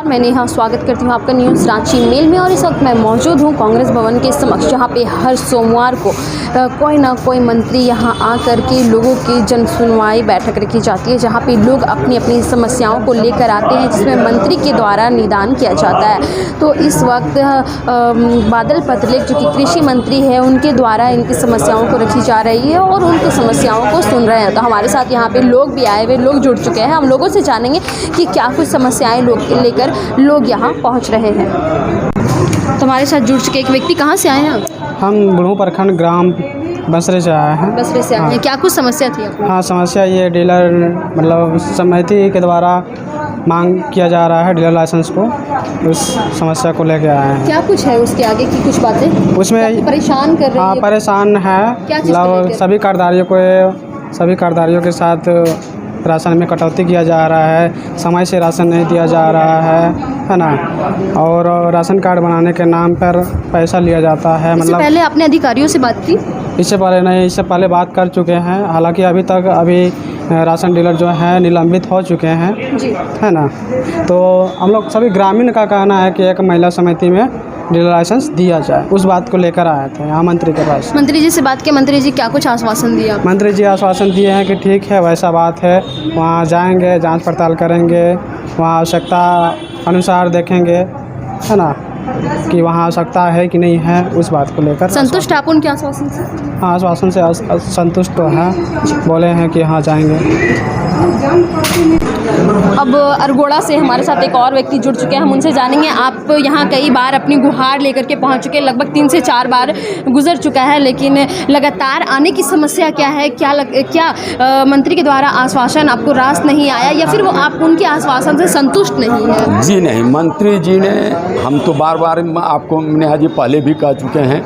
मैं नेहा स्वागत करती हूँ आपका न्यूज़ रांची मेल में। और इस वक्त मैं मौजूद हूँ कांग्रेस भवन के समक्ष, जहाँ पे हर सोमवार को कोई ना कोई मंत्री यहाँ आकर के लोगों की जन सुनवाई बैठक रखी जाती है, जहाँ पे लोग अपनी अपनी समस्याओं को लेकर आते हैं, जिसमें मंत्री के द्वारा निदान किया जाता है। तो इस वक्त बादल पत्रलेख जो कि कृषि मंत्री है, उनके द्वारा इनकी समस्याओं को रखी जा रही है और उनकी समस्याओं को सुन रहे हैं। तो हमारे साथ यहाँ पे लोग भी आए हुए, लोग जुड़ चुके हैं। हम लोगों से जानेंगे कि क्या कुछ समस्याएं लेकर लोग यहाँ पहुँच रहे हैं। तो हमारे साथ जुड़ चुके एक व्यक्ति, कहाँ से आए हैं? हम बुढ़ू प्रखंड ग्राम बसरे से आए हैं। बसरे से आए हैं। क्या कुछ समस्या थी आपको? हाँ, समस्या ये डीलर मतलब समिति के द्वारा मांग किया जा रहा है डीलर लाइसेंस को, उस समस्या को लेके आए हैं। क्या कुछ है उसके आगे की कुछ बातें उसमें परेशान कर रही है? परेशान है। मतलब सभी कार्डधारियों के साथ राशन में कटौती किया जा रहा है, समय से राशन नहीं दिया जा रहा है ना। और राशन कार्ड बनाने के नाम पर पैसा लिया जाता है। मतलब पहले आपने अधिकारियों से बात की? इससे पहले बात कर चुके हैं। हालांकि अभी राशन डीलर जो है निलंबित हो चुके हैं जी, है ना। तो हम लोग सभी ग्रामीण का कहना है कि एक महिला समिति में डीलर लाइसेंस दिया जाए, उस बात को लेकर आए थे यहाँ मंत्री के पास। मंत्री जी से बात किया, मंत्री जी क्या कुछ आश्वासन दिया? मंत्री जी आश्वासन दिए हैं कि ठीक है, वैसा बात है, वहाँ जाएंगे, जांच पड़ताल करेंगे, वहाँ आवश्यकता अनुसार देखेंगे, है ना, कि वहाँ आवश्यकता है कि नहीं है, उस बात को लेकर। संतुष्ट आप उनके आश्वासन से? हाँ, आश्वासन से संतुष्ट तो हैं, बोले हैं कि हाँ जाएंगे। अब अरगोड़ा से हमारे साथ एक और व्यक्ति जुड़ चुके हैं, हम उनसे जानेंगे। आप यहाँ कई बार अपनी गुहार लेकर के पहुँच चुके हैं, लगभग 3 से 4 बार गुजर चुका है, लेकिन लगातार आने की समस्या क्या है? क्या मंत्री के द्वारा आश्वासन आपको रास नहीं आया, या फिर वो आप उनके आश्वासन से संतुष्ट नहीं है? जी नहीं, मंत्री जी ने, हम तो बार बार आपको नेहा जी पहले भी कह चुके हैं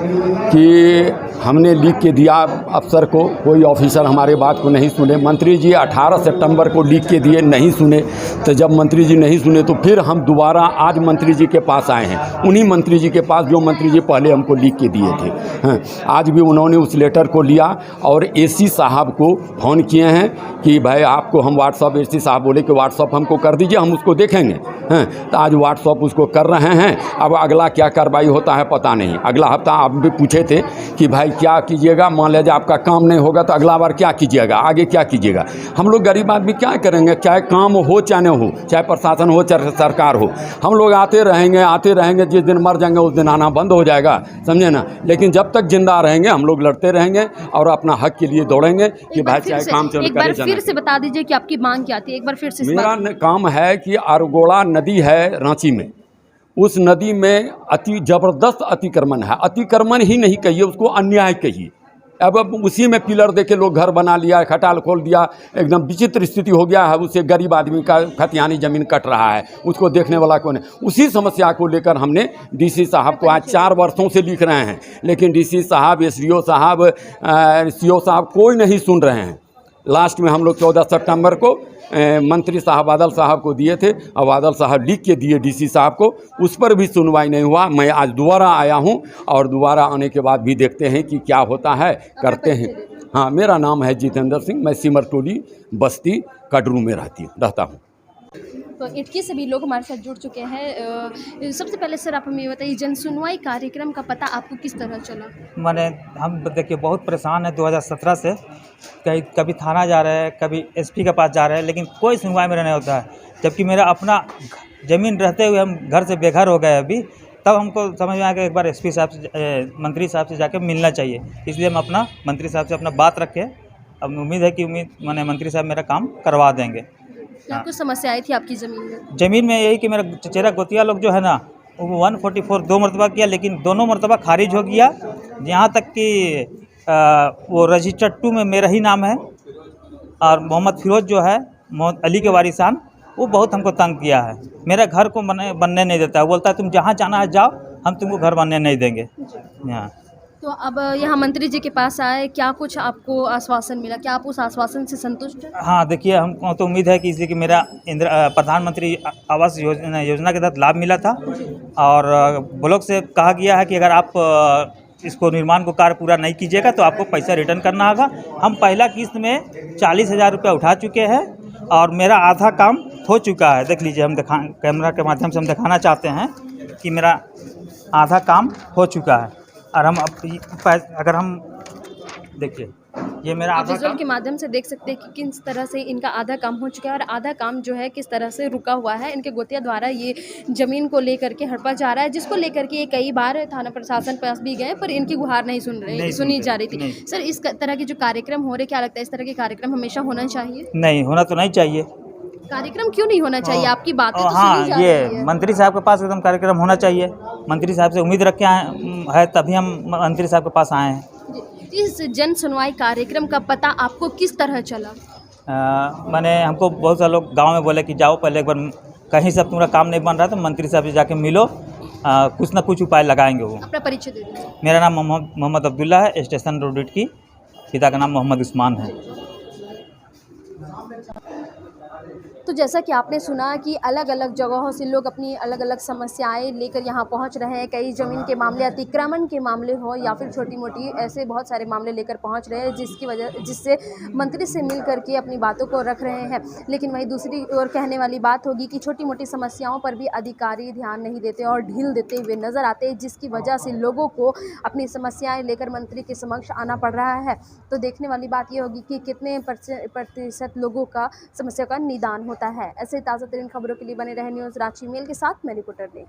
कि हमने लिख के दिया अफसर को, कोई ऑफिसर हमारे बात को नहीं सुने। मंत्री जी 18 सितंबर को लिख के दिए, नहीं सुने। तो जब मंत्री जी नहीं सुने तो फिर हम दोबारा आज मंत्री जी के पास आए हैं, उन्हीं मंत्री जी के पास जो मंत्री जी पहले हमको लिख के दिए थे। हाँ, आज भी उन्होंने उस लेटर को लिया और एसी साहब को फ़ोन किए हैं कि भाई आपको हम व्हाट्सअप, एसी साहब बोले कि व्हाट्सअप हमको कर दीजिए, हम उसको देखेंगे। हाँ, तो आज व्हाट्सअप उसको कर रहे हैं। अब अगला क्या कार्रवाई होता है पता नहीं। अगला हफ्ता आप भी पूछे थे कि भाई क्या कीजिएगा, मान लीजिए आपका काम नहीं होगा तो अगला बार क्या कीजिएगा, आगे क्या कीजिएगा। हम लोग गरीब आदमी क्या करेंगे, चाहे काम हो चाहे न हो, चाहे प्रशासन हो चाहे सरकार हो, हम लोग आते रहेंगे। जिस दिन मर जाएंगे उस दिन आना बंद हो जाएगा, समझे ना। लेकिन जब तक जिंदा रहेंगे हम लोग लड़ते रहेंगे और अपना हक के लिए दौड़ेंगे कि भाई चाहे काम चल। एक बार फिर से बता दीजिए कि आपकी मांग क्या थी, एक बार फिर से। मेरा काम है कि अरगोड़ा नदी है रांची में, उस नदी में अति ज़बरदस्त अतिक्रमण है। अतिक्रमण ही नहीं कहिए उसको, अन्याय कहिए। अब उसी में पिलर देके लोग घर बना लिया, खटाल खोल दिया, एकदम विचित्र स्थिति हो गया है। उससे गरीब आदमी का खतियानी ज़मीन कट रहा है, उसको देखने वाला कौन है। उसी समस्या को लेकर हमने डीसी साहब को आज 4 वर्षों से लिख रहे हैं, लेकिन डीसी साहब, एसडीओ साहब, सीओ साहब कोई नहीं सुन रहे हैं। लास्ट में हम लोग 14 सितंबर को मंत्री साहब बादल साहब को दिए थे और बादल साहब लिख के दिए डीसी साहब को, उस पर भी सुनवाई नहीं हुआ। मैं आज दोबारा आया हूं और दोबारा आने के बाद भी देखते हैं कि क्या होता है, करते हैं। हाँ, मेरा नाम है जितेंद्र सिंह, मैं सिमर टोली बस्ती कटरू में रहता हूँ। तो इटकी से भी लोग हमारे साथ जुड़ चुके हैं। सबसे पहले सर आप हमें बताइए, जन सुनवाई कार्यक्रम का पता आपको किस तरह चला? हम देखिए बहुत परेशान है 2017 से, कभी थाना जा रहे हैं, कभी एसपी के पास जा रहे हैं, लेकिन कोई सुनवाई मेरा नहीं होता है। जबकि मेरा अपना ज़मीन रहते हुए हम घर से बेघर हो गए अभी, तब हमको समझ में आया कि एक बार एसपी साहब से, मंत्री साहब से जाके मिलना चाहिए। इसलिए हम अपना मंत्री साहब से अपना बात रखे। अब उम्मीद है कि मंत्री साहब मेरा काम करवा देंगे। क्या कुछ समस्या आई थी आपकी ज़मीन में? ज़मीन में यही कि मेरा चचेरा गोतिया लोग जो है ना, वो 144 2 मरतबा किया, लेकिन दोनों मरतबा खारिज हो गया। यहाँ तक कि वो रजिस्टर 2 में मेरा ही नाम है। और मोहम्मद फिरोज जो है, मोहम्मद अली के वारिसान, वो बहुत हमको तंग किया है। मेरा घर को बनने नहीं देता है, बोलता है तुम जहाँ जाना है जाओ, हम तुमको घर बनने नहीं देंगे। यहाँ तो अब यहाँ मंत्री जी के पास आए, क्या कुछ आपको आश्वासन मिला? क्या आप उस आश्वासन से संतुष्ट हैं? हाँ, देखिए हमको तो उम्मीद है कि इसलिए कि मेरा प्रधानमंत्री आवास योजना के तहत लाभ मिला था और ब्लॉक से कहा गया है कि अगर आप इसको निर्माण को कार्य पूरा नहीं कीजिएगा तो आपको पैसा रिटर्न करना होगा। हम पहला किस्त में 40,000 रुपया उठा चुके हैं और मेरा आधा काम हो चुका है। देख लीजिए, हम कैमरा के माध्यम से हम दिखाना चाहते हैं कि मेरा आधा काम हो चुका है। और हम अगर हम देखिए, ये मेरा आप आधा विजुअल काम के माध्यम से देख सकते हैं कि किस तरह से इनका आधा काम हो चुका है और आधा काम जो है किस तरह से रुका हुआ है। इनके गोतिया द्वारा ये ज़मीन को लेकर के हड़पा जा रहा है, जिसको लेकर के ये कई बार थाना प्रशासन पास भी गए, पर इनकी गुहार नहीं नहीं सुनी सुनते, जा रही थी। नहीं। सर, इस तरह के जो कार्यक्रम हो रहे, क्या लगता है इस तरह के कार्यक्रम हमेशा होना चाहिए? नहीं होना तो नहीं चाहिए। कार्यक्रम क्यों नहीं होना चाहिए? आपकी बातें तो हाँ, सुनी जा ये रही है। मंत्री साहब के पास एकदम कार्यक्रम होना चाहिए। मंत्री साहब से उम्मीद रख के आए है, तभी हम मंत्री साहब के पास आए हैं। जी, इस जन सुनवाई कार्यक्रम का पता आपको किस तरह चला? मैंने हमको बहुत सारे लोग गांव में बोले कि जाओ पहले एक बार, कहीं से तुम्हारा काम नहीं बन रहा तो मंत्री साहब से जाके मिलो, कुछ ना कुछ उपाय लगाएंगे वो। अपना परिचय दे दीजिए। मेरा नाम मोहम्मद अब्दुल्ला है, स्टेशन रोड की। पिता का नाम मोहम्मद उस्मान है। तो जैसा कि आपने सुना कि अलग अलग जगहों से लोग अपनी अलग अलग समस्याएं लेकर यहाँ पहुँच रहे हैं। कई ज़मीन के मामले, अतिक्रमण के मामले हो या फिर छोटी मोटी ऐसे बहुत सारे मामले लेकर पहुँच रहे हैं, जिससे मंत्री से मिल करके अपनी बातों को रख रहे हैं। लेकिन वहीं दूसरी ओर कहने वाली बात होगी कि छोटी मोटी समस्याओं पर भी अधिकारी ध्यान नहीं देते और ढील देते हुए नज़र आते हैं, जिसकी वजह से लोगों को अपनी समस्याएँ लेकर मंत्री के समक्ष आना पड़ रहा है। तो देखने वाली बात ये होगी कि कितने प्रतिशत लोगों का समस्या का निदान होता है। ऐसे ताज़ा तरीन खबरों के लिए बने रहे न्यूज़ रांची मेल के साथ, मैं रिपोर्टर ने।